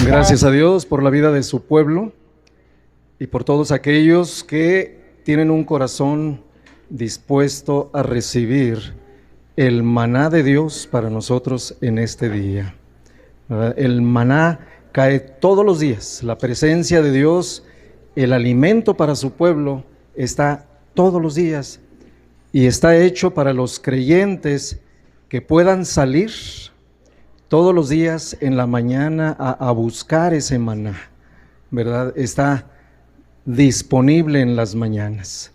Gracias a Dios por la vida de su pueblo y por todos aquellos que tienen un corazón dispuesto a recibir el maná de Dios para nosotros en este día. ¿Verdad? El maná cae todos los días, la presencia de Dios, el alimento para su pueblo está todos los días y está hecho para los creyentes que puedan salir todos los días en la mañana a buscar ese maná, ¿verdad? Está disponible en las mañanas.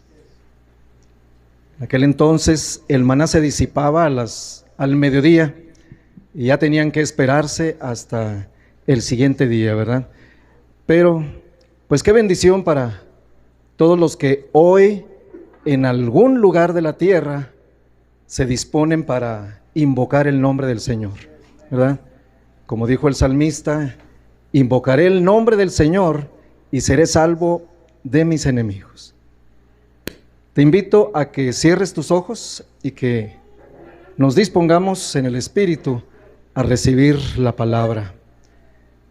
En aquel entonces el maná se disipaba al mediodía y ya tenían que esperarse hasta el siguiente día, ¿verdad? Pero, pues qué bendición para todos los que hoy en algún lugar de la tierra se disponen para invocar el nombre del Señor, ¿verdad? Como dijo el salmista, invocaré el nombre del Señor y seré salvo de mis enemigos. Te invito a que cierres tus ojos y que nos dispongamos en el Espíritu a recibir la palabra.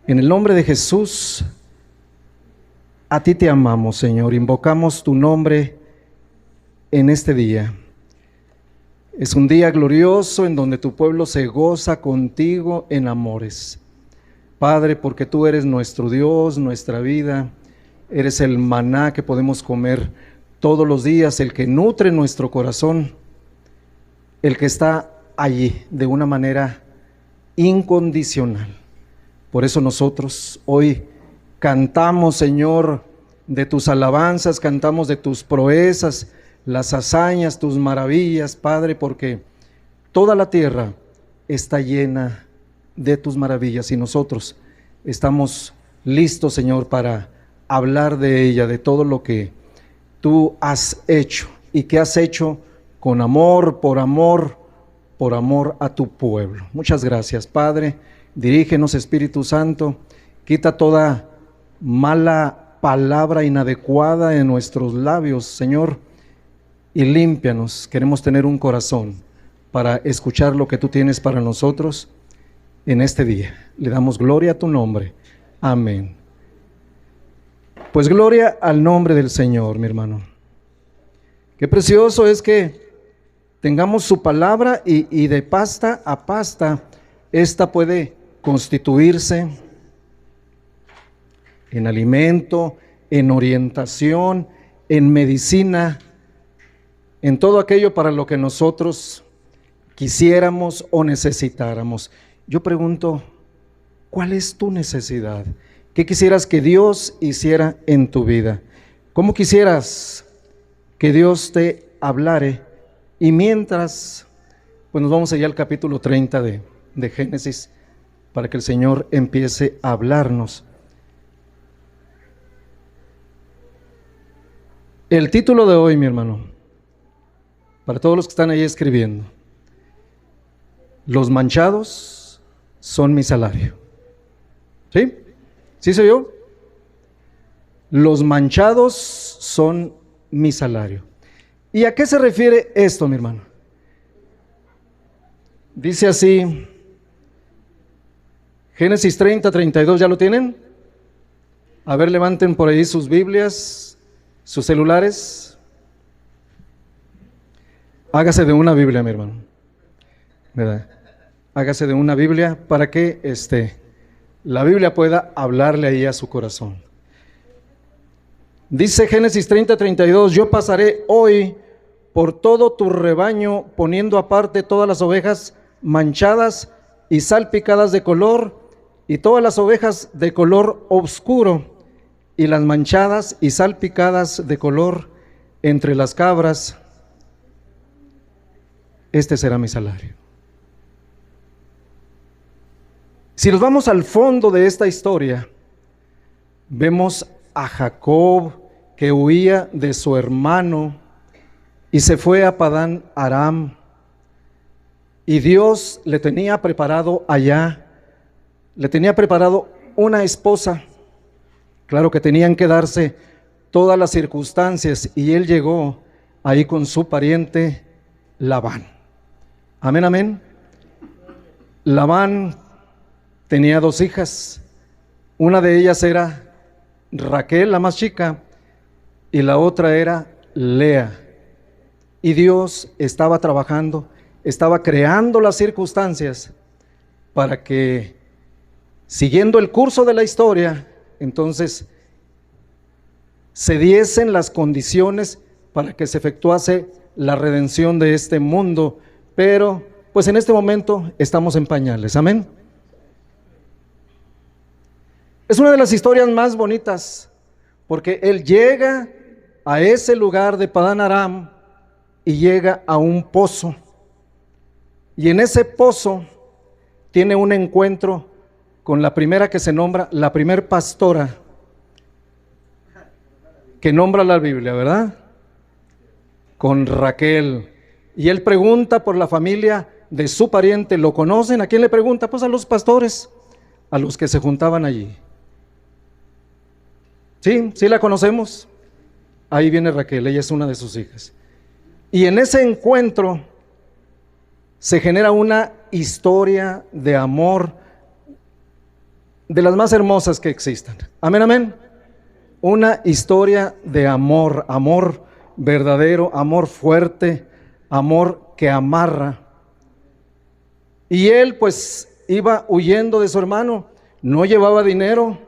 En el nombre de Jesús, a ti te amamos, Señor, invocamos tu nombre en este día. Es un día glorioso en donde tu pueblo se goza contigo en amores. Padre, porque tú eres nuestro Dios, nuestra vida, eres el maná que podemos comer todos los días, el que nutre nuestro corazón, el que está allí de una manera incondicional. Por eso nosotros hoy cantamos, Señor, de tus alabanzas, cantamos de tus proezas, las hazañas, tus maravillas, Padre, porque toda la tierra está llena de tus maravillas y nosotros estamos listos, Señor, para hablar de ella, de todo lo que tú has hecho y que has hecho con amor, por amor a tu pueblo. Muchas gracias, Padre. Dirígenos, Espíritu Santo, quita toda mala palabra inadecuada en nuestros labios, Señor, y límpianos. Queremos tener un corazón para escuchar lo que tú tienes para nosotros en este día. Le damos gloria a tu nombre. Amén. Pues gloria al nombre del Señor, mi hermano. Qué precioso es que tengamos su palabra y de pasta a pasta, esta puede constituirse en alimento, en orientación, en medicina, en todo aquello para lo que nosotros quisiéramos o necesitáramos. Yo pregunto, ¿cuál es tu necesidad? ¿Qué quisieras que Dios hiciera en tu vida? ¿Cómo quisieras que Dios te hablare? Y mientras, pues nos vamos allá al capítulo 30 de Génesis, para que el Señor empiece a hablarnos. El título de hoy, mi hermano, para todos los que están ahí escribiendo: los manchados son mi salario. ¿Sí? ¿Sí soy yo? Los manchados son mi salario. ¿Y a qué se refiere esto, mi hermano? Dice así, Génesis 30, 32, ¿ya lo tienen? A ver, levanten por ahí sus Biblias, sus celulares. Hágase de una Biblia, mi hermano, ¿verdad? Hágase de una Biblia para que la Biblia pueda hablarle ahí a su corazón. Dice Génesis 30, 32, yo pasaré hoy por todo tu rebaño, poniendo aparte todas las ovejas manchadas y salpicadas de color, y todas las ovejas de color oscuro, y las manchadas y salpicadas de color entre las cabras. Este será mi salario. Si nos vamos al fondo de esta historia, vemos a Jacob que huía de su hermano y se fue a Padán Aram, y Dios le tenía preparado allá le tenía preparado una esposa. Claro que tenían que darse todas las circunstancias y él llegó ahí con su pariente Labán. Amén, amén. Labán tenía 2 hijas. Una de ellas era Raquel, la más chica, y la otra era Lea. Y Dios estaba trabajando, estaba creando las circunstancias para que, siguiendo el curso de la historia, entonces se diesen las condiciones para que se efectuase la redención de este mundo. Pero pues en este momento estamos en pañales. Amén. Es una de las historias más bonitas, porque él llega a ese lugar de Padán Aram y llega a un pozo. Y en ese pozo tiene un encuentro con la primera que se nombra, la primer pastora que nombra la Biblia, ¿verdad? Con Raquel. Y él pregunta por la familia de su pariente. ¿Lo conocen? ¿A quién le pregunta? Pues a los pastores, a los que se juntaban allí. Sí, sí la conocemos. Ahí viene Raquel, ella es una de sus hijas. Y en ese encuentro se genera una historia de amor de las más hermosas que existan. Amén, amén. Una historia de amor, amor verdadero, amor fuerte, amor que amarra. Y él pues iba huyendo de su hermano, no llevaba dinero,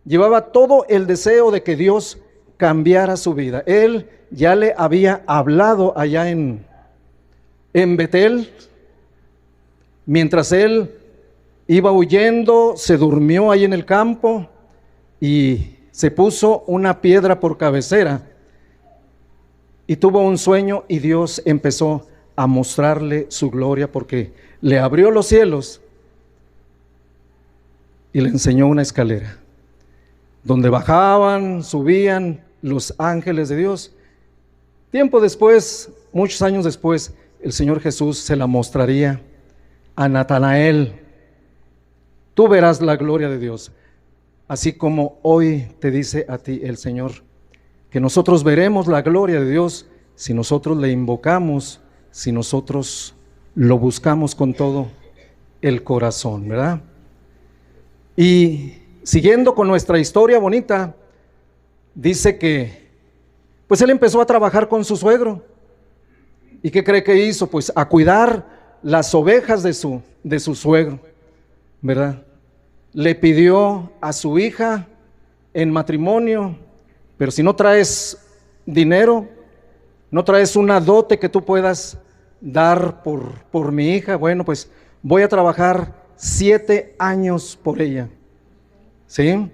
llevaba todo el deseo de que Dios cambiara su vida. Él ya le había hablado allá en Betel. Mientras él iba huyendo, se durmió ahí en el campo y se puso una piedra por cabecera y tuvo un sueño, y Dios empezó a mostrarle su gloria, porque le abrió los cielos y le enseñó una escalera donde bajaban, subían los ángeles de Dios. Tiempo después, muchos años después, el Señor Jesús se la mostraría a Natanael. Tú verás la gloria de Dios, así como hoy te dice a ti el Señor, que nosotros veremos la gloria de Dios si nosotros le invocamos, si nosotros lo buscamos con todo el corazón, ¿verdad? Y siguiendo con nuestra historia bonita, dice que pues él empezó a trabajar con su suegro. ¿Y qué cree que hizo? Pues a cuidar las ovejas de su suegro, ¿verdad? Le pidió a su hija en matrimonio, pero si no traes dinero, no traes una dote que tú puedas dar por mi hija, bueno, pues voy a trabajar 7 años por ella. ¿Sí?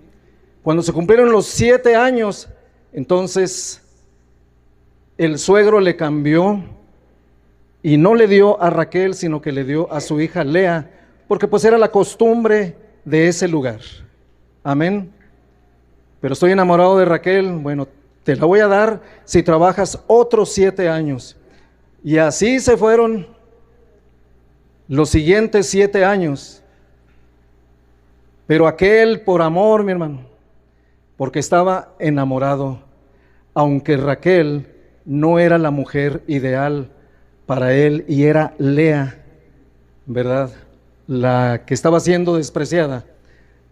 Cuando se cumplieron los 7 años, entonces el suegro le cambió y no le dio a Raquel, sino que le dio a su hija Lea, porque pues era la costumbre de ese lugar. Amén. Pero estoy enamorado de Raquel, bueno, te la voy a dar si trabajas otros 7 años. Y así se fueron los siguientes 7 años. Pero aquel, por amor, mi hermano, porque estaba enamorado, aunque Raquel no era la mujer ideal para él y era Lea, ¿verdad? La que estaba siendo despreciada,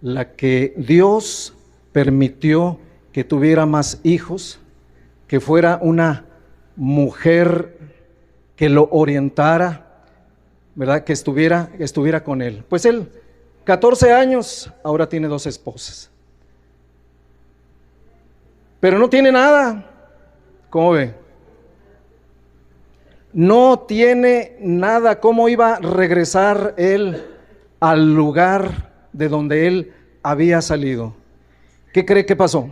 la que Dios permitió que tuviera más hijos, que fuera una mujer que lo orientara, ¿verdad? Que estuviera con él. Pues él, 14 años, ahora tiene 2 esposas. Pero no tiene nada. ¿Cómo ve? No tiene nada. ¿Cómo iba a regresar él al lugar de donde él había salido? ¿Qué cree que pasó?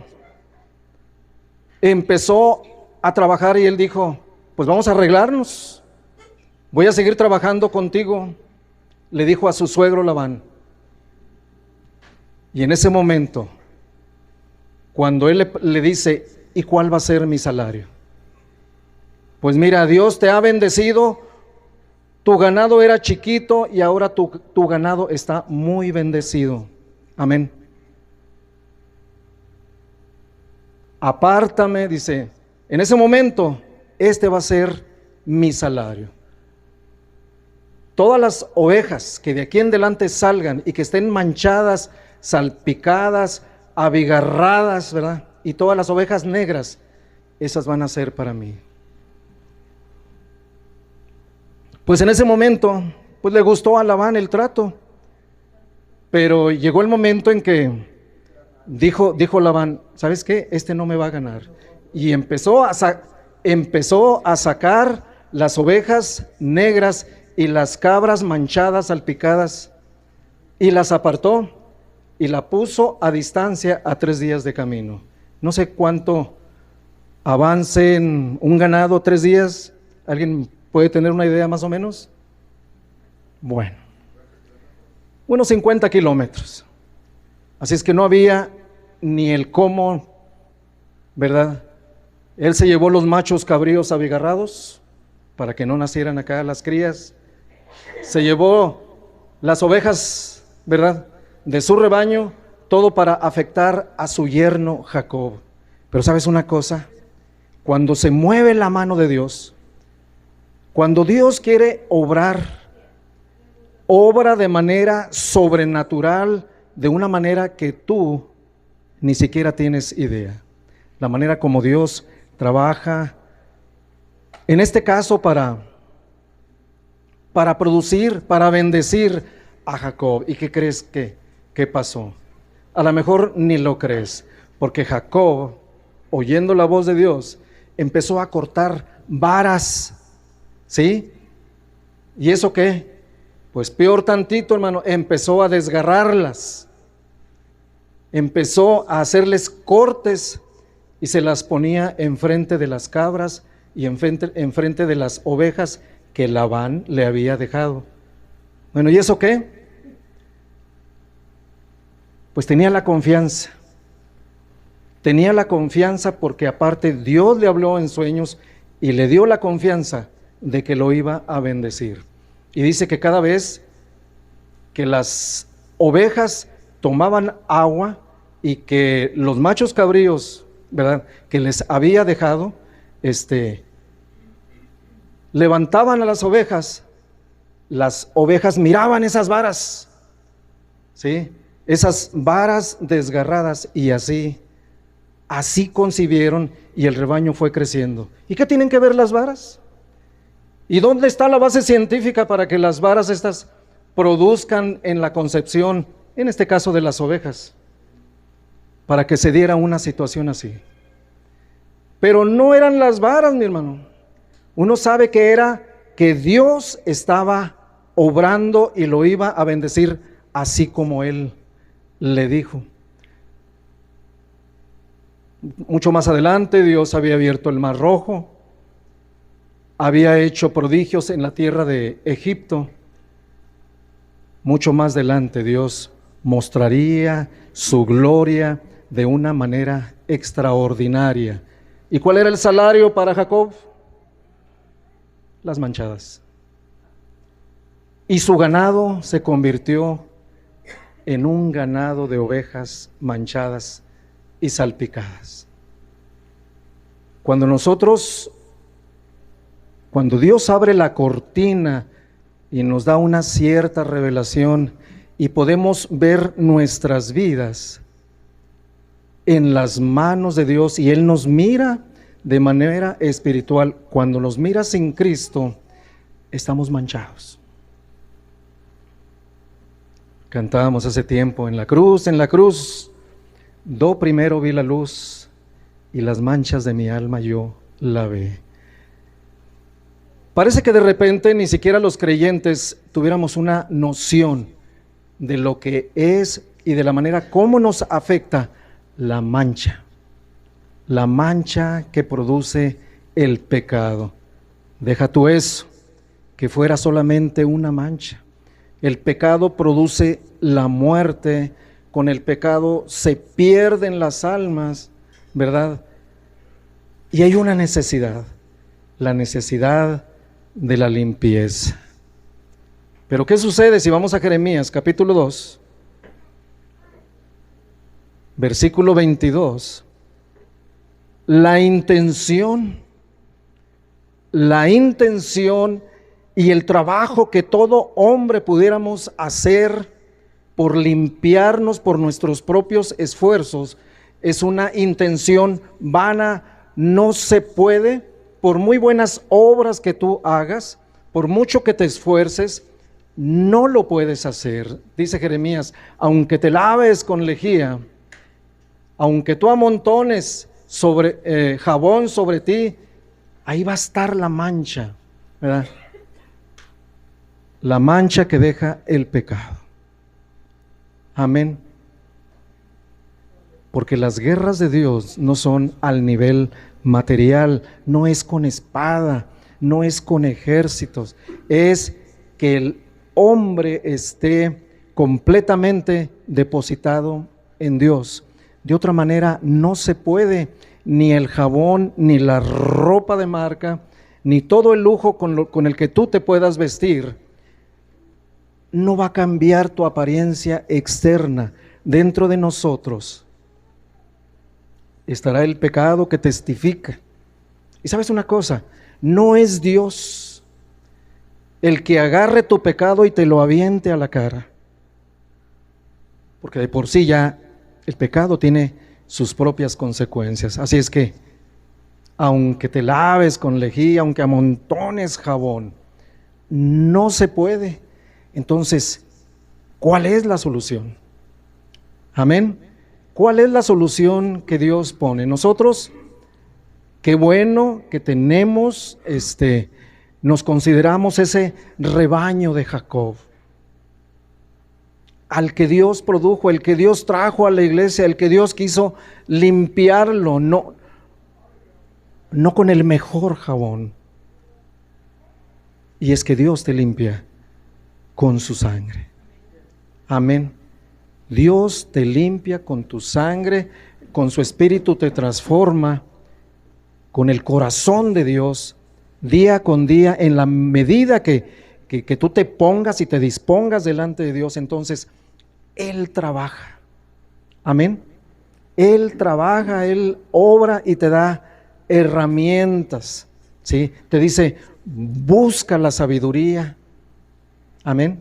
Empezó a trabajar y él dijo, pues vamos a arreglarnos. Voy a seguir trabajando contigo, le dijo a su suegro Labán. Y en ese momento, cuando él le dice, ¿y cuál va a ser mi salario? Pues mira, Dios te ha bendecido Tu ganado era chiquito y ahora tu ganado está muy bendecido. Amén. Apártame, dice, en ese momento, este va a ser mi salario. Todas las ovejas que de aquí en adelante salgan y que estén manchadas, salpicadas, abigarradas, ¿verdad? Y todas las ovejas negras, esas van a ser para mí. Pues en ese momento, pues le gustó a Labán el trato, pero llegó el momento en que dijo Labán, ¿sabes qué? Este no me va a ganar. Y empezó a sacar las ovejas negras y las cabras manchadas, salpicadas, y las apartó y la puso a distancia a 3 días de camino. No sé cuánto avance en un ganado 3 días. ¿Alguien puede tener una idea más o menos? Bueno, unos 50 kilómetros. Así es que no había ni el cómo, ¿verdad? Él se llevó los machos cabríos abigarrados para que no nacieran acá las crías. Se llevó las ovejas, ¿verdad?, de su rebaño, todo para afectar a su yerno Jacob. Pero ¿sabes una cosa? Cuando se mueve la mano de Dios, cuando Dios quiere obra de manera sobrenatural, de una manera que tú ni siquiera tienes idea. La manera como Dios trabaja, en este caso para producir, para bendecir a Jacob. ¿Y qué crees que pasó? A lo mejor ni lo crees, porque Jacob, oyendo la voz de Dios, empezó a cortar varas, ¿sí? ¿Y eso qué? Pues peor tantito, hermano, empezó a desgarrarlas, empezó a hacerles cortes y se las ponía enfrente de las cabras y enfrente de las ovejas que Labán le había dejado. Bueno, ¿y eso qué? Pues tenía la confianza porque aparte Dios le habló en sueños y le dio la confianza de que lo iba a bendecir. Y dice que cada vez que las ovejas tomaban agua y que los machos cabríos, ¿verdad?, que les había dejado, levantaban a las ovejas miraban esas varas, ¿sí?, esas varas desgarradas, y así concibieron, y el rebaño fue creciendo. ¿Y qué tienen que ver las varas? ¿Y dónde está la base científica para que las varas estas produzcan en la concepción, en este caso de las ovejas, para que se diera una situación así? Pero no eran las varas, mi hermano. Uno sabe que era que Dios estaba obrando y lo iba a bendecir así como Él le dijo. Mucho más adelante Dios había abierto el Mar Rojo, había hecho prodigios en la tierra de Egipto. Mucho más adelante Dios mostraría su gloria de una manera extraordinaria. ¿Y cuál era el salario para Jacob? Las manchadas. Y su ganado se convirtió en un ganado de ovejas manchadas y salpicadas. Cuando Dios abre la cortina y nos da una cierta revelación y podemos ver nuestras vidas en las manos de Dios y Él nos mira de manera espiritual, cuando nos mira sin Cristo, estamos manchados. Cantábamos hace tiempo, en la cruz, do primero vi la luz y las manchas de mi alma yo lavé. Parece que de repente ni siquiera los creyentes tuviéramos una noción de lo que es y de la manera como nos afecta la mancha que produce el pecado. Deja tú eso, que fuera solamente una mancha. El pecado produce la muerte, con el pecado se pierden las almas, ¿verdad? Y hay una necesidad, la necesidad de la limpieza. Pero ¿qué sucede si vamos a Jeremías capítulo 2, versículo 22? La intención y el trabajo que todo hombre pudiéramos hacer por limpiarnos por nuestros propios esfuerzos es una intención vana. No se puede, por muy buenas obras que tú hagas, por mucho que te esfuerces, no lo puedes hacer. Dice Jeremías, aunque te laves con lejía, aunque tú amontones jabón sobre ti, ahí va a estar la mancha, ¿verdad? La mancha que deja el pecado. Amén. Porque las guerras de Dios no son al nivel material, no es con espada, no es con ejércitos, es que el hombre esté completamente depositado en Dios. De otra manera no se puede. Ni el jabón, ni la ropa de marca, ni todo el lujo con el que tú te puedas vestir, no va a cambiar tu apariencia externa. Dentro de nosotros estará el pecado que testifica. Y sabes una cosa, no es Dios el que agarre tu pecado y te lo aviente a la cara, porque de por sí ya el pecado tiene sus propias consecuencias. Así es que, aunque te laves con lejía, aunque amontones jabón, no se puede. Entonces, ¿cuál es la solución? Amén. ¿Cuál es la solución que Dios pone? Nosotros, qué bueno que tenemos, nos consideramos ese rebaño de Jacob, al que Dios produjo, el que Dios trajo a la iglesia, el que Dios quiso limpiarlo, no con el mejor jabón. Y es que Dios te limpia con su sangre. Amén. Dios te limpia con tu sangre, con su espíritu te transforma, con el corazón de Dios, día con día, en la medida que tú te pongas y te dispongas delante de Dios, entonces Él trabaja. Amén. Él trabaja, Él obra y te da herramientas, ¿sí? Te dice, busca la sabiduría. Amén.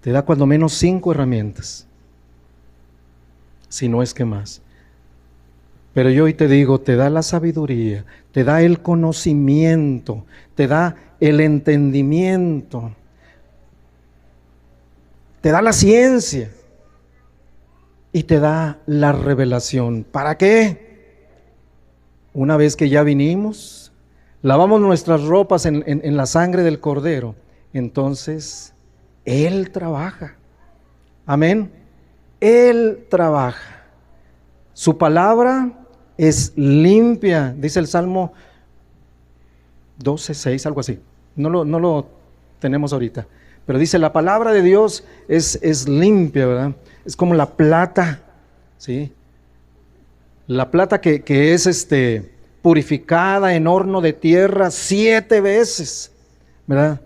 Te da cuando menos 5 herramientas, si no es que más. Pero yo hoy te digo, te da la sabiduría, te da el conocimiento, te da el entendimiento, te da la ciencia y te da la revelación. ¿Para qué? Una vez que ya vinimos, lavamos nuestras ropas en la sangre del Cordero, entonces Él trabaja. Amén. Él trabaja. Su palabra es limpia, dice el Salmo 12:6, algo así. No lo tenemos ahorita, pero dice, la palabra de Dios es limpia, ¿verdad? Es como la plata, ¿sí? La plata que es purificada en horno de tierra 7 veces, ¿verdad?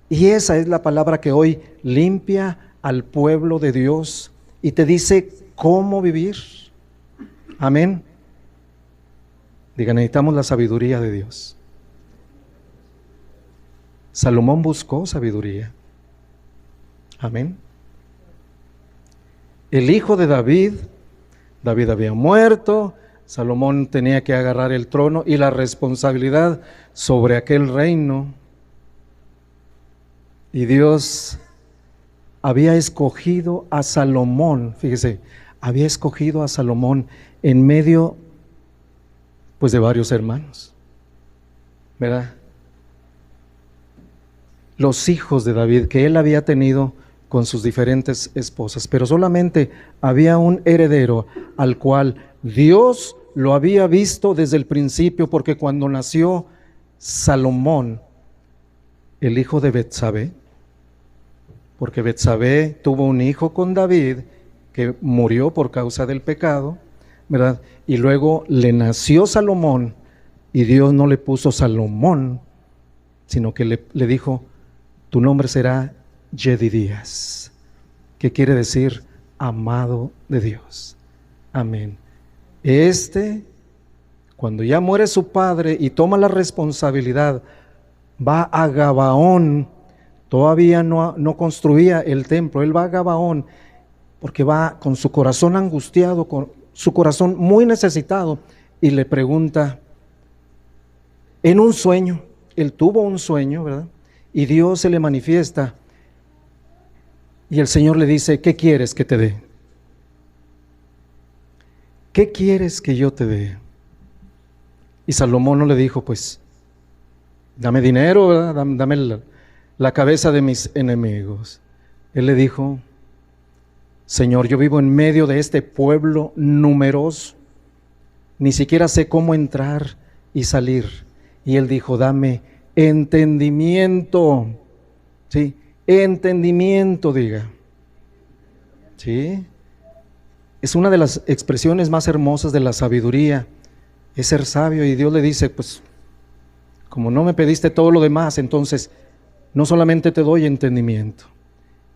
Y esa es la palabra que hoy limpia al pueblo de Dios y te dice cómo vivir. Amén. Diga, necesitamos la sabiduría de Dios. Salomón buscó sabiduría. Amén. El hijo de David había muerto, Salomón tenía que agarrar el trono y la responsabilidad sobre aquel reino. Y Dios había escogido a Salomón, fíjese, había escogido a Salomón en medio, pues, de varios hermanos, ¿verdad? Los hijos de David que él había tenido con sus diferentes esposas, pero solamente había un heredero al cual Dios lo había visto desde el principio, porque cuando nació Salomón, el hijo de Betsabé, porque Betsabé tuvo un hijo con David que murió por causa del pecado, ¿verdad? Y luego le nació Salomón y Dios no le puso Salomón, sino que le dijo tu nombre será Yedidías, que quiere decir amado de Dios. Amén. Cuando ya muere su padre y toma la responsabilidad, va a Gabaón. Todavía no construía el templo. Él va a Gabaón porque va con su corazón angustiado, con su corazón muy necesitado, y le pregunta en un sueño. Él tuvo un sueño, ¿verdad? Y Dios se le manifiesta y el Señor le dice: ¿qué quieres que te dé? ¿Qué quieres que yo te dé? Y Salomón no le dijo: pues dame dinero, ¿verdad? Dame la cabeza de mis enemigos. Él le dijo: Señor, yo vivo en medio de este pueblo numeroso, ni siquiera sé cómo entrar y salir. Y él dijo: dame entendimiento. ¿Sí? Entendimiento, diga. ¿Sí? Es una de las expresiones más hermosas de la sabiduría, es ser sabio. Y Dios le dice: pues como no me pediste todo lo demás, entonces no solamente te doy entendimiento.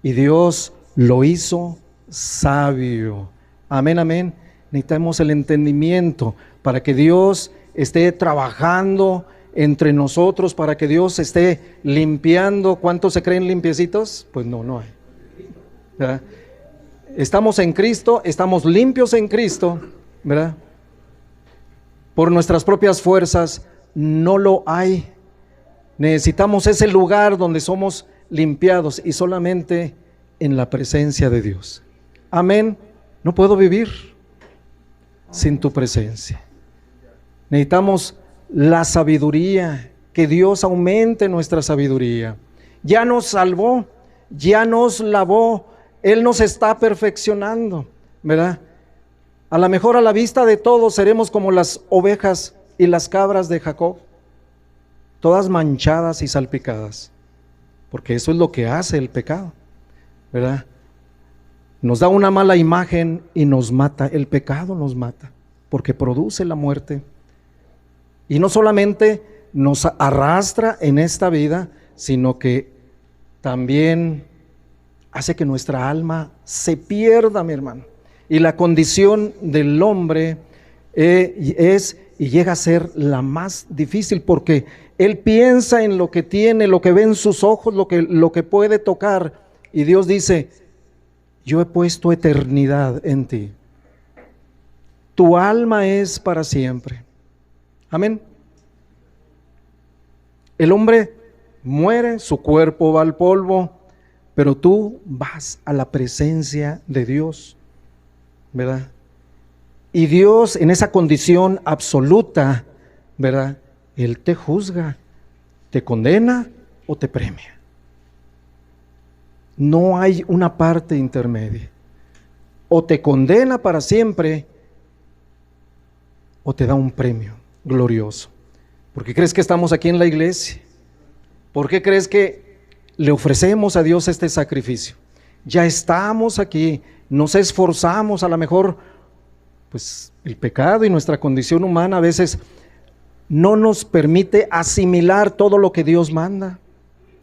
Y Dios lo hizo sabio. Amén, amén. Necesitamos el entendimiento para que Dios esté trabajando entre nosotros, para que Dios esté limpiando. ¿Cuántos se creen limpiecitos? Pues no hay. ¿Verdad? Estamos en Cristo, estamos limpios en Cristo, ¿verdad? Por nuestras propias fuerzas no lo hay. Necesitamos ese lugar donde somos limpiados, y solamente en la presencia de Dios. Amén. No puedo vivir sin tu presencia. Necesitamos la sabiduría, que Dios aumente nuestra sabiduría. Ya nos salvó, ya nos lavó, Él nos está perfeccionando, ¿verdad? A lo mejor a la vista de todos seremos como las ovejas y las cabras de Jacob, todas manchadas y salpicadas, porque eso es lo que hace el pecado, ¿verdad? Nos da una mala imagen y nos mata. El pecado nos mata porque produce la muerte. Y no solamente nos arrastra en esta vida, sino que también hace que nuestra alma se pierda, mi hermano. Y la condición del hombre es y llega a ser la más difícil, porque él piensa en lo que tiene, lo que ve en sus ojos, lo que puede tocar. Y Dios dice: yo he puesto eternidad en ti. Tu alma es para siempre. Amén. El hombre muere, su cuerpo va al polvo, pero tú vas a la presencia de Dios, ¿verdad? Y Dios, en esa condición absoluta, ¿verdad? Él te juzga, te condena o te premia. No hay una parte intermedia. O te condena para siempre, o te da un premio glorioso. ¿Por qué crees que estamos aquí en la iglesia? ¿Por qué crees que le ofrecemos a Dios este sacrificio? Ya estamos aquí, nos esforzamos. A lo mejor pues el pecado y nuestra condición humana a veces no nos permite asimilar todo lo que Dios manda.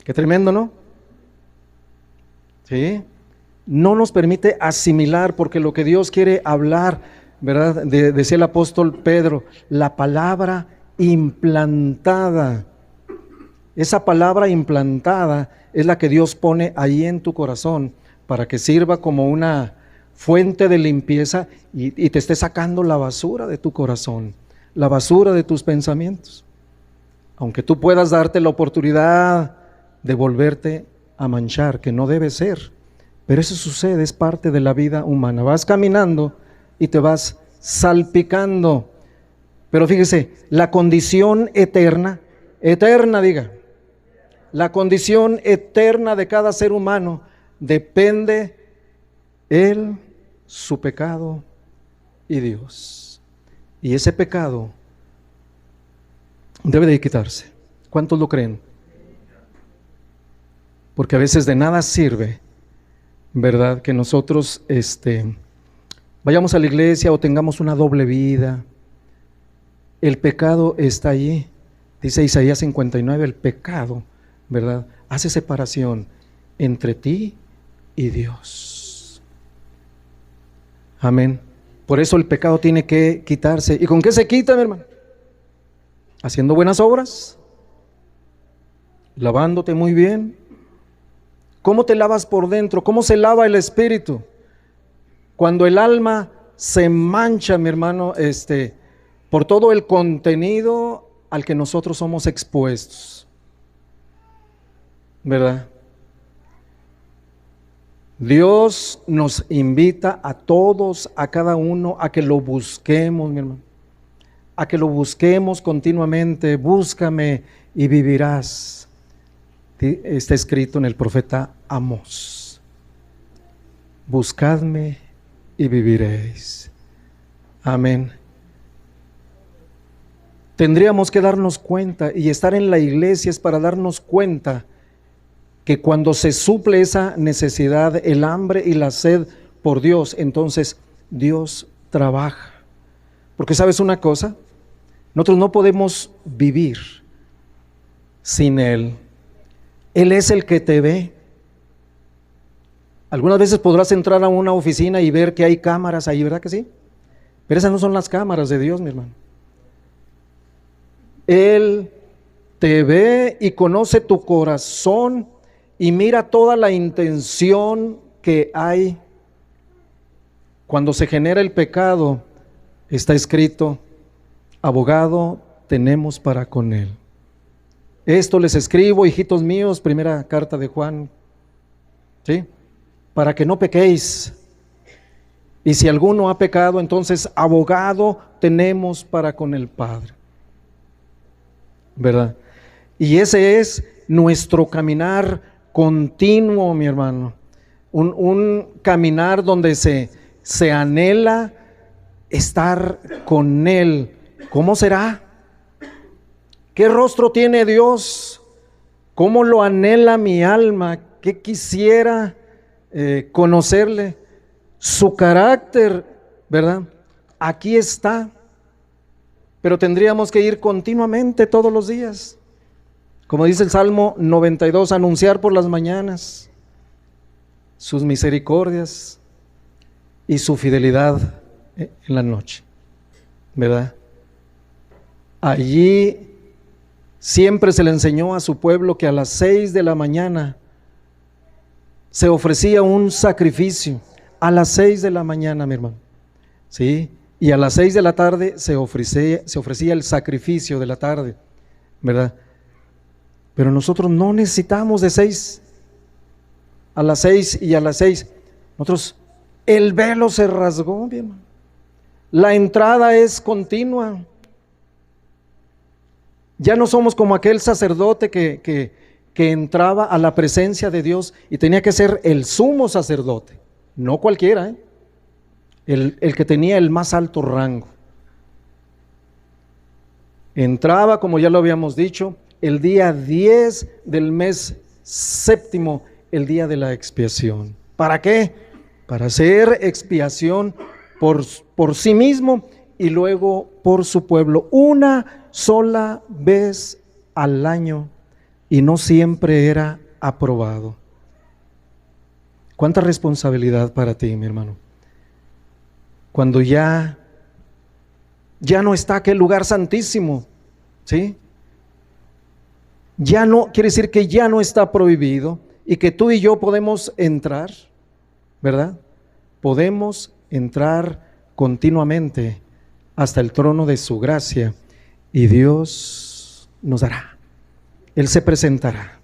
Qué tremendo, ¿no? ¿Sí? No nos permite asimilar, porque lo que Dios quiere hablar, ¿verdad? Decía el apóstol Pedro, la palabra implantada. Esa palabra implantada es la que Dios pone ahí en tu corazón para que sirva como una fuente de limpieza y te esté sacando la basura de tu corazón, la basura de tus pensamientos. Aunque tú puedas darte la oportunidad de volverte a manchar, que no debe ser, pero eso sucede, es parte de la vida humana. Vas caminando y te vas salpicando. Pero fíjese, la condición eterna, diga, la condición eterna de cada ser humano depende él, su pecado y Dios. Y ese pecado debe de quitarse. ¿Cuántos lo creen? Porque a veces de nada sirve, ¿verdad?, que nosotros vayamos a la iglesia o tengamos una doble vida. El pecado está allí. Dice Isaías 59, el pecado, ¿verdad?, hace separación entre ti y Dios. Amén. Por eso el pecado tiene que quitarse. ¿Y con qué se quita, mi hermano? Haciendo buenas obras, lavándote muy bien. ¿Cómo te lavas por dentro? ¿Cómo se lava el espíritu? Cuando el alma se mancha, mi hermano, por todo el contenido al que nosotros somos expuestos, ¿verdad? Dios nos invita a todos, a cada uno, a que lo busquemos, mi hermano, a que lo busquemos continuamente. Búscame y vivirás. Está escrito en el profeta Amós: buscadme y viviréis. Amén. Tendríamos que darnos cuenta, y estar en la iglesia es para darnos cuenta que cuando se suple esa necesidad, el hambre y la sed por Dios, entonces Dios trabaja. Porque ¿sabes una cosa? Nosotros no podemos vivir sin Él. Él es el que te ve. Algunas veces podrás entrar a una oficina y ver que hay cámaras ahí, ¿verdad que sí? Pero esas no son las cámaras de Dios, mi hermano. Él te ve y conoce tu corazón y mira toda la intención que hay. Cuando se genera el pecado, está escrito: abogado tenemos para con Él. Esto les escribo, hijitos míos, primera carta de Juan, ¿sí? Para que no pequéis. Y si alguno ha pecado, entonces abogado tenemos para con el Padre, ¿verdad? Y ese es nuestro caminar continuo, mi hermano. Un caminar donde se anhela estar con Él. ¿Cómo será? ¿Qué rostro tiene Dios? ¿Cómo lo anhela mi alma? ¿Qué quisiera conocerle? Su carácter, ¿verdad? Aquí está. Pero tendríamos que ir continuamente todos los días. Como dice el Salmo 92, anunciar por las mañanas sus misericordias y su fidelidad en la noche, ¿verdad? Allí siempre se le enseñó a su pueblo que a las 6 de la mañana se ofrecía un sacrificio. A las 6 de la mañana, mi hermano, ¿sí? Y a las 6 de la tarde se ofrecía el sacrificio de la tarde, ¿verdad? Pero nosotros no necesitamos de 6 a las 6 y a las 6. Nosotros, el velo se rasgó, mi hermano. La entrada es continua. Ya no somos como aquel sacerdote que entraba a la presencia de Dios y tenía que ser el sumo sacerdote, no cualquiera, el que tenía el más alto rango. Entraba, como ya lo habíamos dicho, el día 10 del mes séptimo, el día de la expiación. ¿Para qué? Para hacer expiación por sí mismo y luego por su pueblo, una sola vez al año, y no siempre era aprobado. ¿Cuánta responsabilidad para ti, mi hermano? Cuando ya no está aquel lugar santísimo, ¿sí? Ya no, quiere decir que ya no está prohibido y que tú y yo podemos entrar, ¿verdad? Podemos entrar continuamente hasta el trono de su gracia y Dios nos dará. Él se presentará.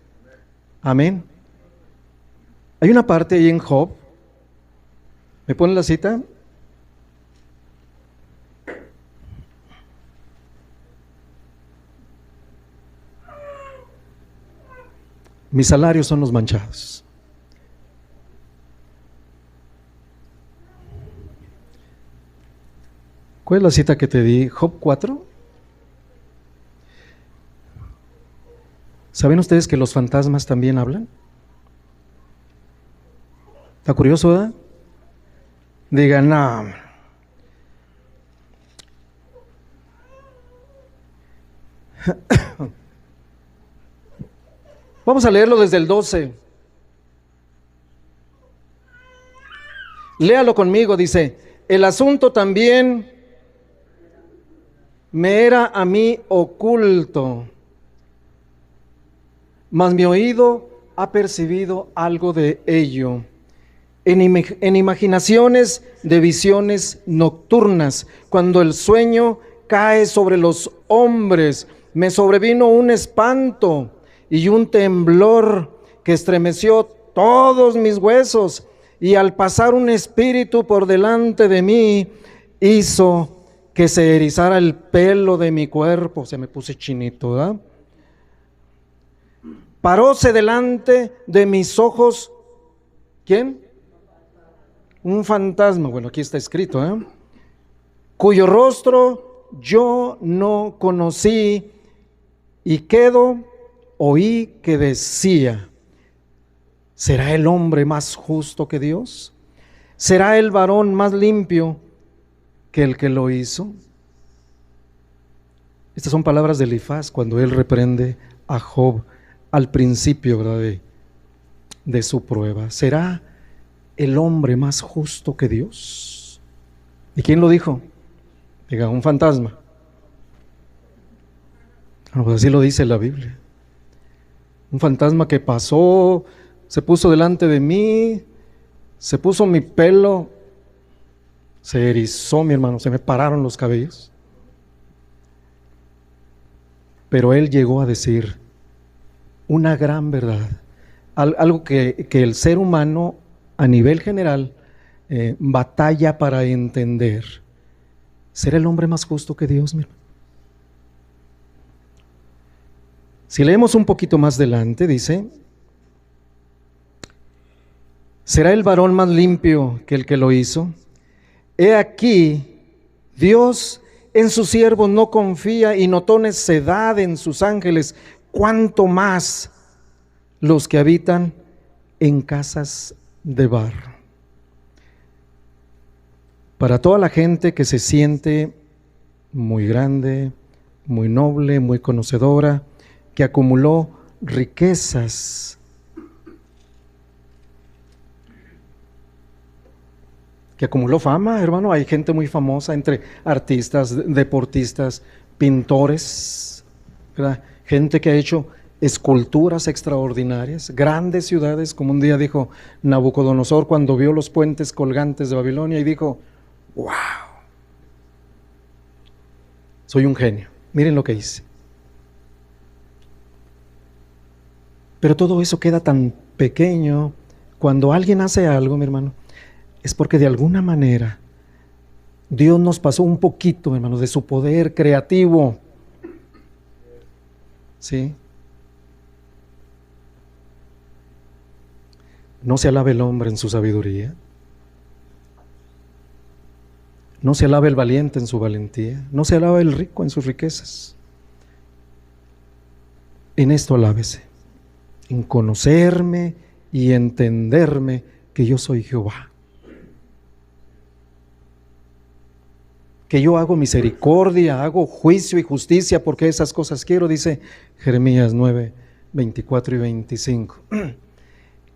Amén. Hay una parte ahí en Job. ¿Me ponen la cita? Mis salarios son los manchados. ¿Cuál es la cita que te di? Job 4. ¿Saben ustedes que los fantasmas también hablan? ¿Está curioso, verdad? Digan, no. Vamos a leerlo desde el 12. Léalo conmigo, dice: el asunto también me era a mí oculto, mas mi oído ha percibido algo de ello. En imaginaciones de visiones nocturnas, cuando el sueño cae sobre los hombres, me sobrevino un espanto y un temblor que estremeció todos mis huesos, y al pasar un espíritu por delante de mí, hizo que se erizara el pelo de mi cuerpo. Se me puse chinito, ¿verdad? Paróse delante de mis ojos, ¿quién? Un fantasma. Bueno, aquí está escrito, cuyo rostro yo no conocí, y oí que decía: ¿será el hombre más justo que Dios? ¿Será el varón más limpio que el que lo hizo? Estas son palabras de Elifaz cuando él reprende a Job al principio, ¿verdad?, de su prueba. ¿Será el hombre más justo que Dios? ¿Y quién lo dijo? Diga, un fantasma. Bueno, pues así lo dice la Biblia. Un fantasma que pasó, se puso delante de mí, se puso mi pelo, se erizó, mi hermano, se me pararon los cabellos. Pero él llegó a decir una gran verdad, algo que el ser humano a nivel general batalla para entender. ¿Será el hombre más justo que Dios, mi hermano? Si leemos un poquito más adelante, dice: ¿será el varón más limpio que el que lo hizo? He aquí, Dios en sus siervos no confía, y notó necedad en sus ángeles, cuanto más los que habitan en casas de barro. Para toda la gente que se siente muy grande, muy noble, muy conocedora, que acumuló riquezas, que acumuló fama, hermano. Hay gente muy famosa entre artistas, deportistas, pintores, ¿verdad? Gente que ha hecho esculturas extraordinarias, grandes ciudades, como un día dijo Nabucodonosor cuando vio los puentes colgantes de Babilonia, y dijo: ¡wow! Soy un genio, miren lo que hice. Pero todo eso queda tan pequeño cuando alguien hace algo, mi hermano. Es porque de alguna manera Dios nos pasó un poquito, hermano, de su poder creativo. ¿Sí? No se alabe el hombre en su sabiduría. No se alabe el valiente en su valentía. No se alabe el rico en sus riquezas. En esto alábese, en conocerme y entenderme que yo soy Jehová. Que yo hago misericordia, hago juicio y justicia, porque esas cosas quiero, dice Jeremías 9, 24 y 25.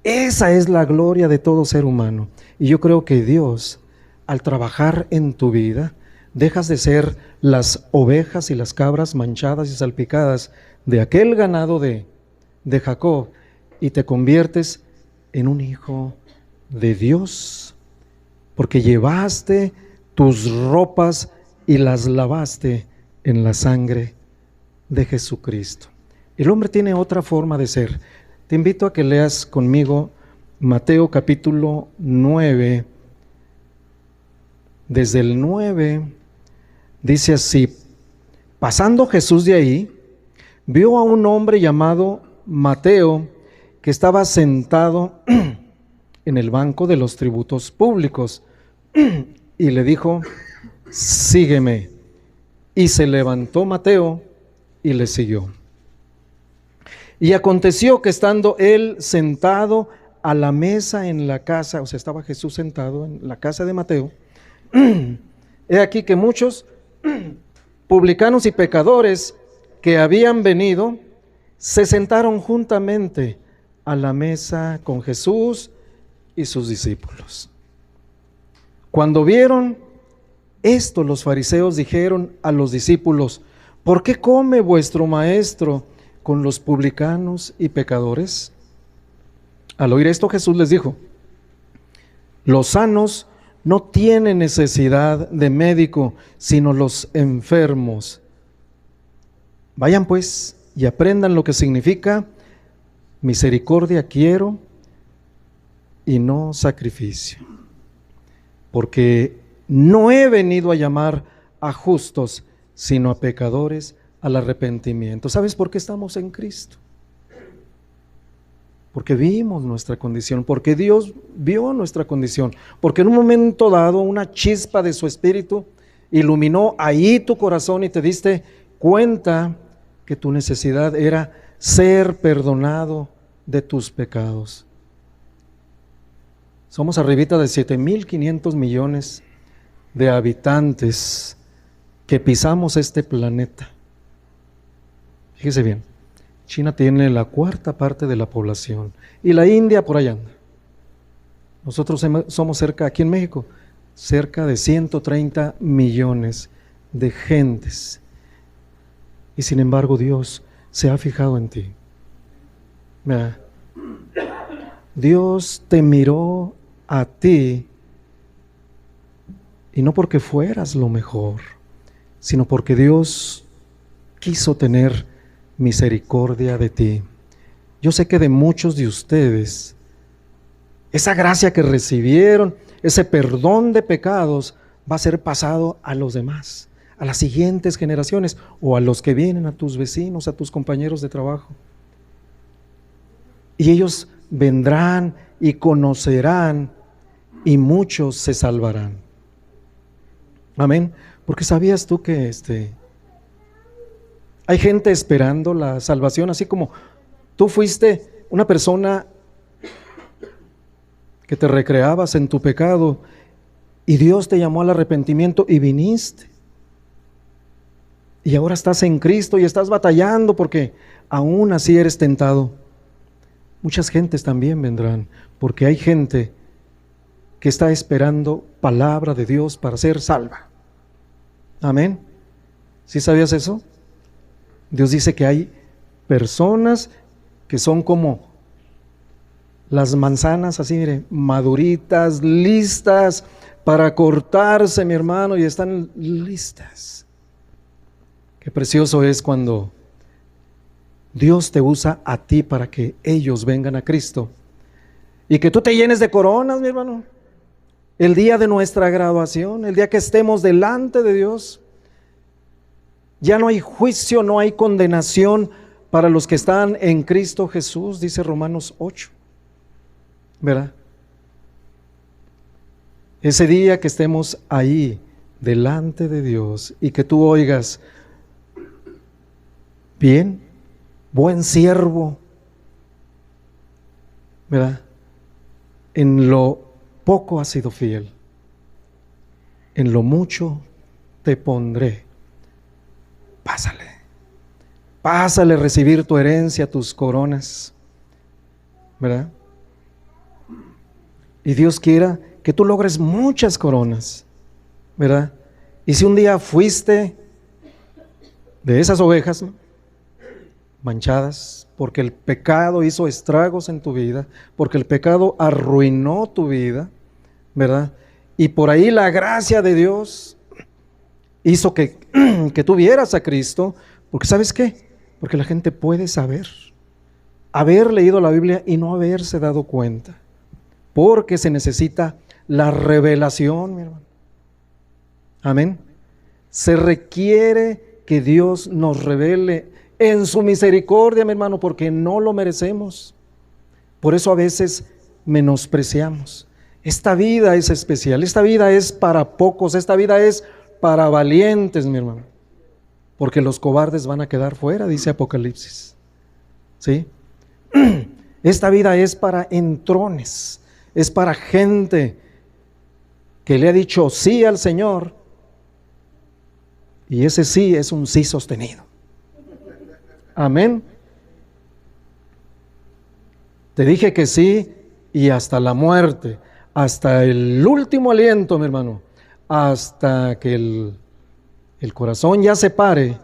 Esa es la gloria de todo ser humano. Y yo creo que Dios, al trabajar en tu vida, dejas de ser las ovejas y las cabras manchadas y salpicadas de aquel ganado de Jacob, y te conviertes en un hijo de Dios, porque llevaste tus ropas y las lavaste en la sangre de Jesucristo. El hombre tiene otra forma de ser. Te invito a que leas conmigo Mateo capítulo 9, desde el 9, dice así: pasando Jesús de ahí, vio a un hombre llamado Mateo, que estaba sentado en el banco de los tributos públicos, y le dijo: sígueme. Y se levantó Mateo y le siguió. Y aconteció que estando él sentado a la mesa en la casa, o sea, estaba Jesús sentado en la casa de Mateo, he aquí que muchos publicanos y pecadores que habían venido se sentaron juntamente a la mesa con Jesús y sus discípulos. Cuando vieron esto, los fariseos dijeron a los discípulos: ¿por qué come vuestro maestro con los publicanos y pecadores? Al oír esto, Jesús les dijo: los sanos no tienen necesidad de médico, sino los enfermos. Vayan pues y aprendan lo que significa: misericordia quiero y no sacrificio. Porque no he venido a llamar a justos, sino a pecadores al arrepentimiento. ¿Sabes por qué estamos en Cristo? Porque vimos nuestra condición, porque Dios vio nuestra condición, porque en un momento dado una chispa de su Espíritu iluminó ahí tu corazón y te diste cuenta que tu necesidad era ser perdonado de tus pecados. Somos arribita de 7.500 millones de habitantes que pisamos este planeta. Fíjese bien, China tiene la cuarta parte de la población y la India por allá anda. Nosotros somos cerca, aquí en México, cerca de 130 millones de gentes. Y sin embargo Dios se ha fijado en ti. Mira, Dios te miró a ti y no porque fueras lo mejor, sino porque Dios quiso tener misericordia de ti. Yo sé que de muchos de ustedes, esa gracia que recibieron, ese perdón de pecados, va a ser pasado a los demás, a las siguientes generaciones o a los que vienen, a tus vecinos, a tus compañeros de trabajo. Y ellos vendrán y conocerán y muchos se salvarán. Amén. Porque sabías tú que hay gente esperando la salvación, así como tú fuiste una persona que te recreabas en tu pecado y Dios te llamó al arrepentimiento y viniste. Y ahora estás en Cristo y estás batallando porque aún así eres tentado. Muchas gentes también vendrán, porque hay gente que está esperando palabra de Dios para ser salva. Amén. ¿Sí sabías eso? Dios dice que hay personas que son como las manzanas, así mire, maduritas, listas para cortarse, mi hermano, y están listas. Qué precioso es cuando Dios te usa a ti para que ellos vengan a Cristo y que tú te llenes de coronas, mi hermano. El día de nuestra graduación, el día que estemos delante de Dios, ya no hay juicio, no hay condenación para los que están en Cristo Jesús, dice Romanos 8, ¿verdad? Ese día que estemos ahí delante de Dios y que tú oigas: bien, buen siervo, ¿verdad? En lo poco has sido fiel, en lo mucho te pondré. Pásale a recibir tu herencia, tus coronas, ¿verdad? Y Dios quiera que tú logres muchas coronas, ¿verdad? Y si un día fuiste de esas ovejas, ¿no?, manchadas, porque el pecado hizo estragos en tu vida, porque el pecado arruinó tu vida, ¿verdad? Y por ahí la gracia de Dios hizo que tuvieras a Cristo, porque ¿sabes qué? Porque la gente puede haber leído la Biblia y no haberse dado cuenta, porque se necesita la revelación, mi hermano. Amén. Se requiere que Dios nos revele en su misericordia, mi hermano, porque no lo merecemos. Por eso a veces menospreciamos. Esta vida es especial, esta vida es para pocos, esta vida es para valientes, mi hermano, porque los cobardes van a quedar fuera, dice Apocalipsis. ¿Sí? Esta vida es para entrones, es para gente que le ha dicho sí al Señor, y ese sí es un sí sostenido. Amén. Te dije que sí y hasta la muerte, hasta el último aliento, mi hermano, hasta que el corazón ya se pare,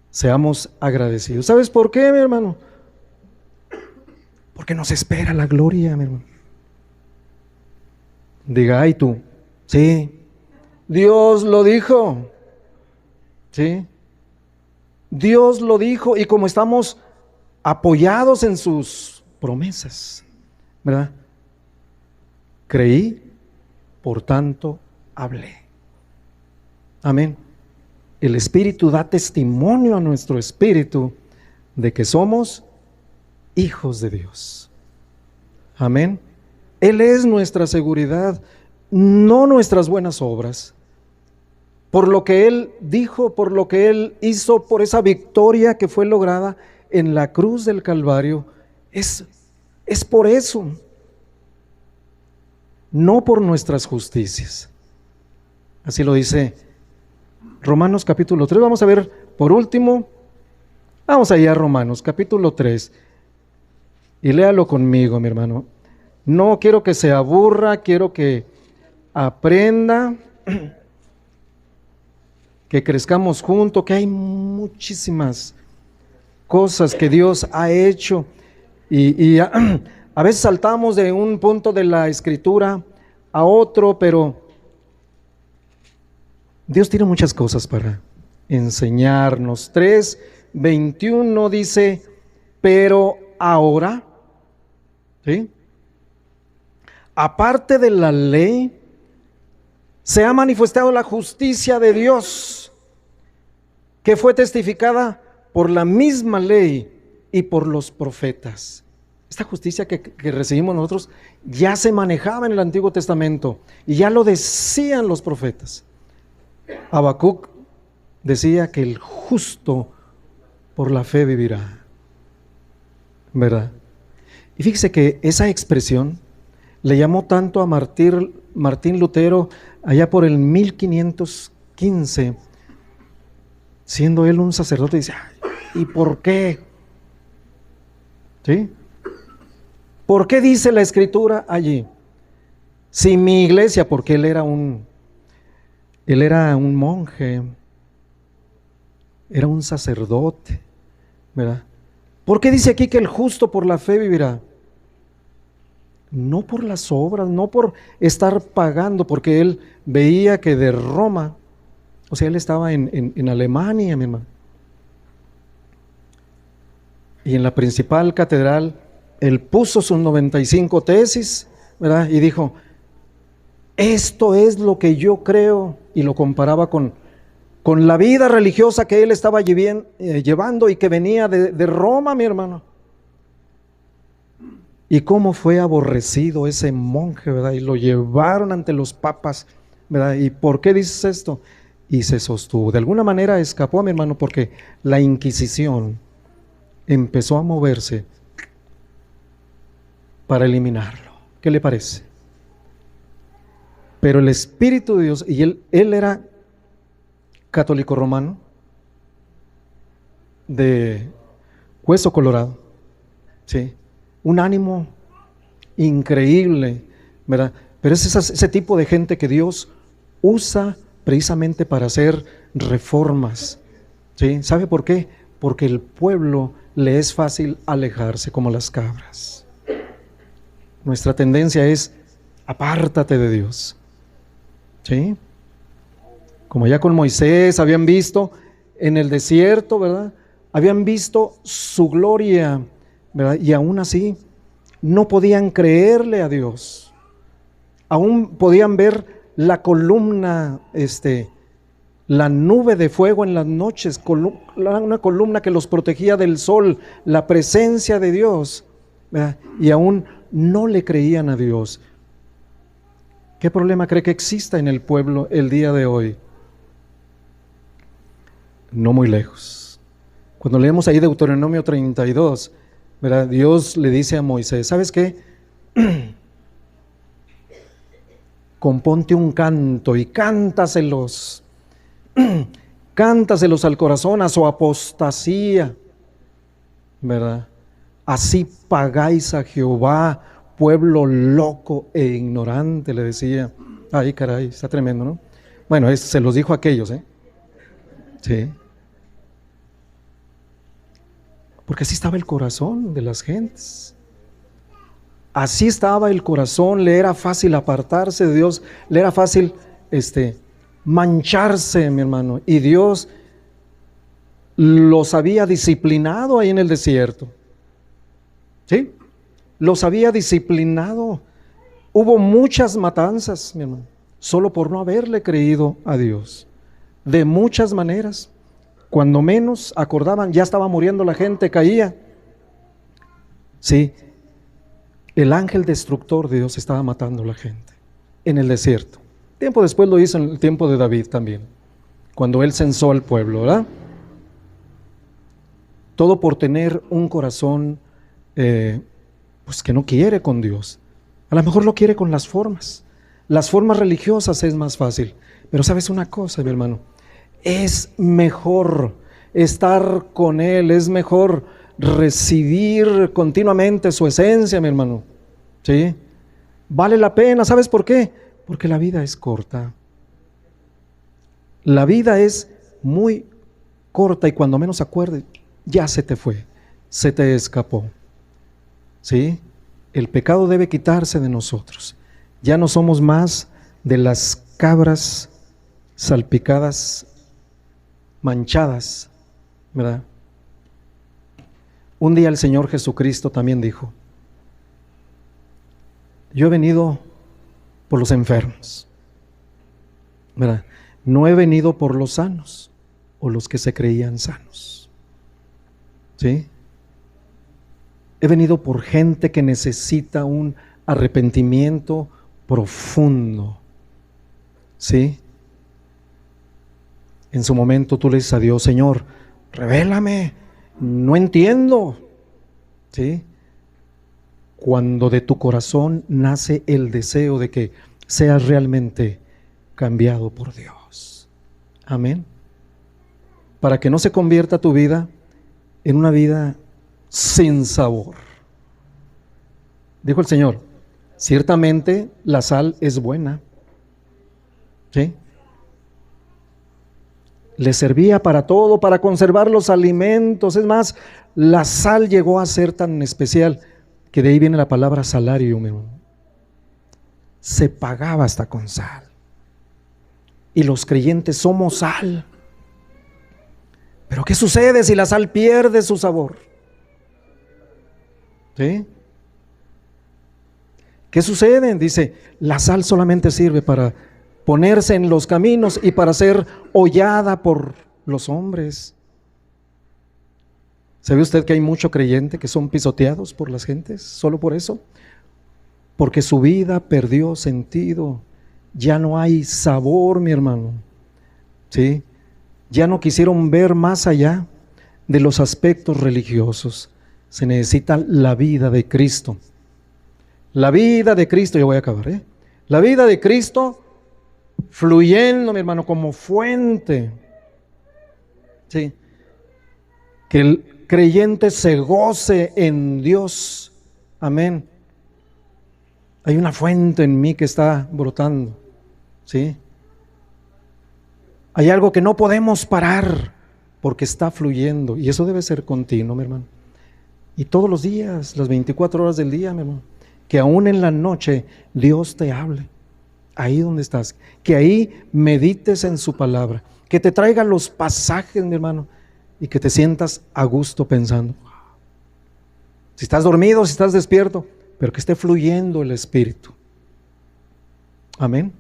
seamos agradecidos. ¿Sabes por qué, mi hermano? Porque nos espera la gloria, mi hermano. Diga, ay tú, sí, Dios lo dijo, sí, Dios lo dijo, y como estamos apoyados en sus promesas, ¿verdad? Creí, por tanto hablé. Amén. El Espíritu da testimonio a nuestro espíritu de que somos hijos de Dios. Amén. Él es nuestra seguridad, no nuestras buenas obras. Por lo que Él dijo, por lo que Él hizo, por esa victoria que fue lograda en la cruz del Calvario, es por eso, no por nuestras justicias. Así lo dice Romanos capítulo 3. Vamos a ver por último, vamos allá a Romanos capítulo 3 y léalo conmigo, mi hermano. No quiero que se aburra, quiero que aprenda, que crezcamos juntos, que hay muchísimas cosas que Dios ha hecho y a veces saltamos de un punto de la escritura a otro, pero Dios tiene muchas cosas para enseñarnos. 3:21 dice, pero ahora, ¿sí?, aparte de la ley, se ha manifestado la justicia de Dios, que fue testificada por la misma ley y por los profetas. Esta justicia que recibimos nosotros ya se manejaba en el Antiguo Testamento y ya lo decían los profetas. Habacuc decía que el justo por la fe vivirá, ¿verdad? Y fíjese que esa expresión le llamó tanto a Martín Lutero allá por el 1515, siendo él un sacerdote. Dice, ¿y por qué? ¿Sí? ¿Por qué dice la Escritura allí? Si mi iglesia, porque él era un monje, era un sacerdote, ¿verdad? ¿Por qué dice aquí que el justo por la fe vivirá? No por las obras, no por estar pagando, porque él veía que de Roma, o sea, él estaba en Alemania, mi hermano, y en la principal catedral, él puso sus 95 tesis, ¿verdad? Y dijo, esto es lo que yo creo, y lo comparaba con la vida religiosa que él estaba llevando y que venía de Roma, mi hermano. Y cómo fue aborrecido ese monje, ¿verdad? Y lo llevaron ante los papas, ¿verdad? ¿Y por qué dices esto? Y se sostuvo. De alguna manera escapó, mi hermano, porque la Inquisición empezó a moverse para eliminarlo. ¿Qué le parece? Pero el Espíritu de Dios, y él era católico romano, de hueso colorado, ¿sí? Un ánimo increíble, ¿verdad? Pero es ese tipo de gente que Dios usa precisamente para hacer reformas, ¿sí? ¿Sabe por qué? Porque el pueblo le es fácil alejarse como las cabras. Nuestra tendencia es, apártate de Dios, ¿sí? Como ya con Moisés habían visto en el desierto, ¿verdad? Habían visto su gloria, ¿verdad? Y aún así no podían creerle a Dios. Aún podían ver la columna, la nube de fuego en las noches, una columna que los protegía del sol, la presencia de Dios, ¿verdad? Y aún no le creían a Dios. ¿Qué problema cree que exista en el pueblo el día de hoy? No muy lejos. Cuando leemos ahí Deuteronomio 32, ¿verdad? Dios le dice a Moisés, ¿sabes qué? Componte un canto y cántaselos al corazón, a su apostasía, ¿verdad? Así pagáis a Jehová, pueblo loco e ignorante, le decía. Ay, caray, está tremendo, ¿no? Bueno, se los dijo a aquellos, ¿eh? Sí. Porque así estaba el corazón de las gentes. Así estaba el corazón, le era fácil apartarse de Dios, le era fácil mancharse, mi hermano. Y Dios los había disciplinado ahí en el desierto. ¿Sí? Los había disciplinado. Hubo muchas matanzas, mi hermano, solo por no haberle creído a Dios. De muchas maneras. Cuando menos acordaban, ya estaba muriendo la gente, caía. Sí, el ángel destructor de Dios estaba matando a la gente en el desierto. Tiempo después lo hizo en el tiempo de David también, cuando él censó al pueblo, ¿verdad? Todo por tener un corazón pues que no quiere con Dios. A lo mejor lo quiere con las formas. Las formas religiosas es más fácil. Pero sabes una cosa, mi hermano, es mejor estar con Él, es mejor recibir continuamente su esencia, mi hermano. ¿Sí? Vale la pena, ¿sabes por qué? Porque la vida es corta. La vida es muy corta y cuando menos acuerdes, ya se te fue, se te escapó. ¿Sí? El pecado debe quitarse de nosotros. Ya no somos más de las cabras salpicadas, manchadas, ¿verdad? Un día el Señor Jesucristo también dijo: yo he venido por los enfermos, ¿verdad? No he venido por los sanos o los que se creían sanos. ¿Sí? He venido por gente que necesita un arrepentimiento profundo. ¿Sí? En su momento tú le dices a Dios: Señor, revélame, no entiendo. ¿Sí? Cuando de tu corazón nace el deseo de que seas realmente cambiado por Dios. Amén. Para que no se convierta tu vida en una vida sin sabor. Dijo el Señor: ciertamente la sal es buena. ¿Sí? Le servía para todo, para conservar los alimentos. Es más, la sal llegó a ser tan especial que de ahí viene la palabra salario, mi hermano. Se pagaba hasta con sal. Y los creyentes somos sal. Pero ¿qué sucede si la sal pierde su sabor? ¿Sí? ¿Qué sucede? Dice, la sal solamente sirve para ponerse en los caminos y para ser hollada por los hombres. ¿Sabe usted que hay mucho creyente que son pisoteados por las gentes? Solo por eso. Porque su vida perdió sentido. Ya no hay sabor, mi hermano. ¿Sí? Ya no quisieron ver más allá de los aspectos religiosos. Se necesita la vida de Cristo. La vida de Cristo, yo voy a acabar, La vida de Cristo fluyendo, mi hermano, como fuente. Sí. Que el creyente se goce en Dios. Amén. Hay una fuente en mí que está brotando. ¿Sí? Hay algo que no podemos parar porque está fluyendo. Y eso debe ser continuo, mi hermano. Y todos los días, las 24 horas del día, mi hermano. Que aún en la noche Dios te hable. Ahí donde estás. Que ahí medites en su palabra. Que te traiga los pasajes, mi hermano. Y que te sientas a gusto pensando. Si estás dormido, si estás despierto, pero que esté fluyendo el Espíritu. Amén.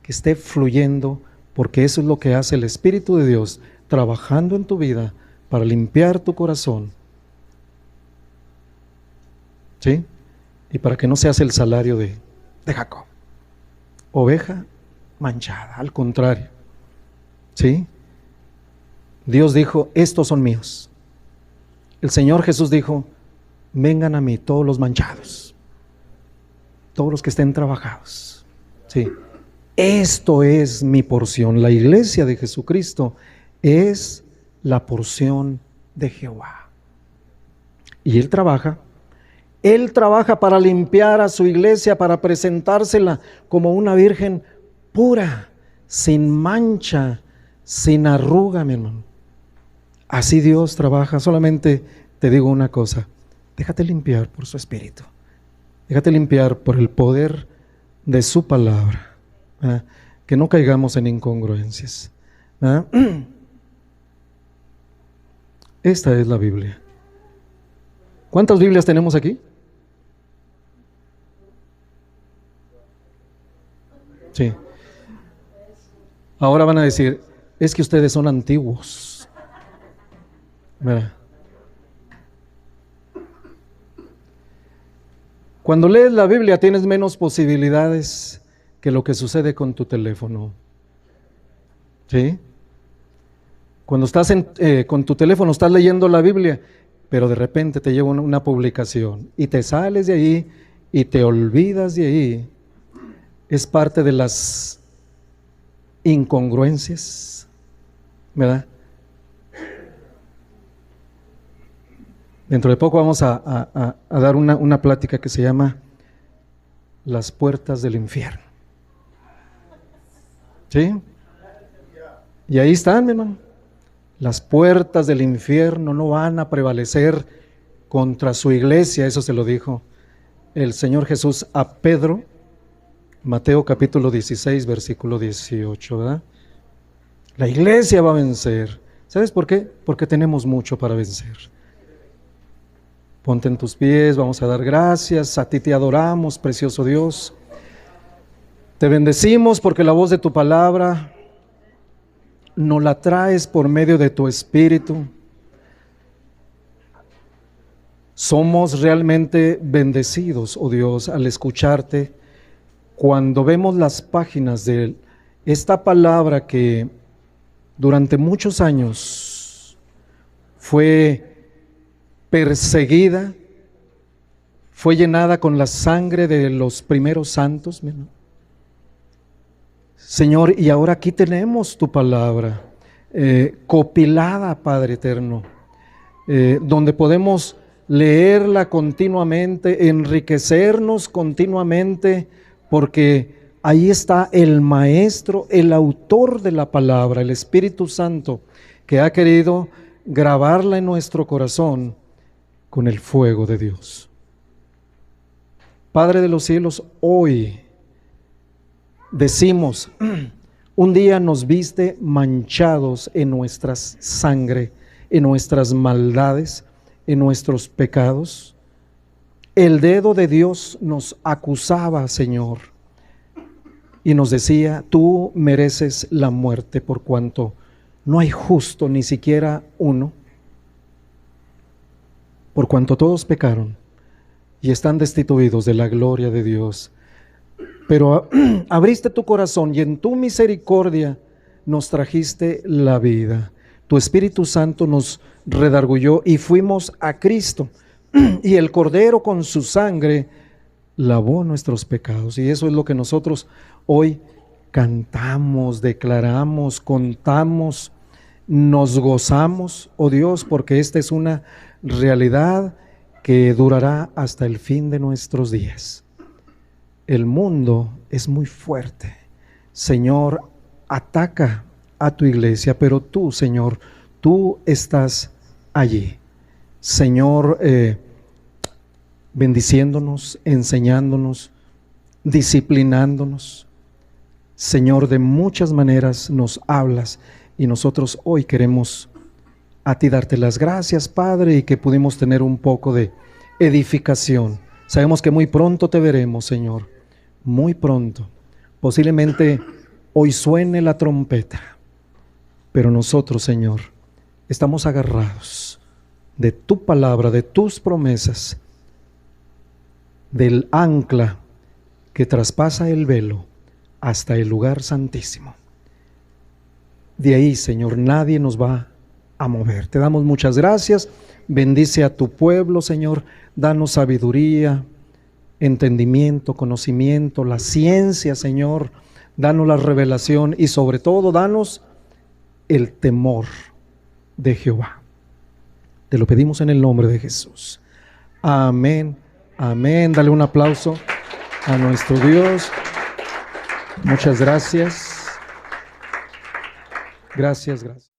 Que esté fluyendo, porque eso es lo que hace el Espíritu de Dios, trabajando en tu vida para limpiar tu corazón. ¿Sí? Y para que no seas el salario de Jacob, oveja manchada, al contrario. ¿Sí? Dios dijo, estos son míos. El Señor Jesús dijo, vengan a mí todos los manchados, todos los que estén trabajados. ¿Sí? Esto es mi porción. La iglesia de Jesucristo es la porción de Jehová. Y Él trabaja. Él trabaja para limpiar a su iglesia, para presentársela como una virgen pura, sin mancha, sin arruga, mi hermano. Así Dios trabaja. Solamente te digo una cosa: déjate limpiar por su Espíritu. Déjate limpiar por el poder de su palabra. Que no caigamos en incongruencias. Esta es la Biblia. ¿Cuántas Biblias tenemos aquí? Sí. Ahora van a decir, es que ustedes son antiguos. Mira. Cuando lees la Biblia tienes menos posibilidades que lo que sucede con tu teléfono. ¿Sí? Cuando estás con tu teléfono estás leyendo la Biblia, pero de repente te llega una publicación y te sales de ahí y te olvidas de ahí. Es parte de las incongruencias, ¿verdad? Dentro de poco vamos a dar una plática que se llama Las puertas del infierno. ¿Sí? Y ahí están, mi hermano. Las puertas del infierno no van a prevalecer contra su iglesia. Eso se lo dijo el Señor Jesús a Pedro, Mateo capítulo 16, versículo 18, ¿verdad? La iglesia va a vencer. ¿Sabes por qué? Porque tenemos mucho para vencer. Ponte en tus pies, vamos a dar gracias. A ti te adoramos, precioso Dios. Te bendecimos porque la voz de tu palabra nos la traes por medio de tu Espíritu. Somos realmente bendecidos, oh Dios, al escucharte cuando vemos las páginas de esta palabra que durante muchos años fue perseguida, fue llenada con la sangre de los primeros santos, ¿no? Señor, y ahora aquí tenemos tu palabra copilada, Padre eterno, donde podemos leerla continuamente, enriquecernos continuamente, porque ahí está el Maestro, el autor de la palabra, el Espíritu Santo, que ha querido grabarla en nuestro corazón con el fuego de Dios. Padre de los cielos, hoy decimos, un día nos viste manchados en nuestra sangre, en nuestras maldades, en nuestros pecados. El dedo de Dios nos acusaba, Señor, y nos decía, tú mereces la muerte por cuanto no hay justo ni siquiera uno, por cuanto todos pecaron y están destituidos de la gloria de Dios. Pero abriste tu corazón y en tu misericordia nos trajiste la vida. Tu Espíritu Santo nos redarguyó y fuimos a Cristo. Y el Cordero con su sangre lavó nuestros pecados. Y eso es lo que nosotros hoy cantamos, declaramos, contamos, nos gozamos, oh Dios, porque esta es una realidad que durará hasta el fin de nuestros días. El mundo es muy fuerte. Señor, ataca a tu iglesia, pero tú, Señor, tú estás allí. Señor, bendiciéndonos, enseñándonos, disciplinándonos. Señor, de muchas maneras nos hablas y nosotros hoy queremos a ti darte las gracias, Padre, y que pudimos tener un poco de edificación. Sabemos que muy pronto te veremos, Señor, muy pronto. Posiblemente hoy suene la trompeta, pero nosotros, Señor, estamos agarrados de tu palabra, de tus promesas, del ancla que traspasa el velo hasta el lugar santísimo. De ahí, Señor, nadie nos va a mover. Te damos muchas gracias. Bendice a tu pueblo, Señor. Danos sabiduría, entendimiento, conocimiento, la ciencia, Señor. Danos la revelación y sobre todo, danos el temor de Jehová. Te lo pedimos en el nombre de Jesús. Amén. Amén. Dale un aplauso a nuestro Dios. Muchas gracias. Gracias, gracias.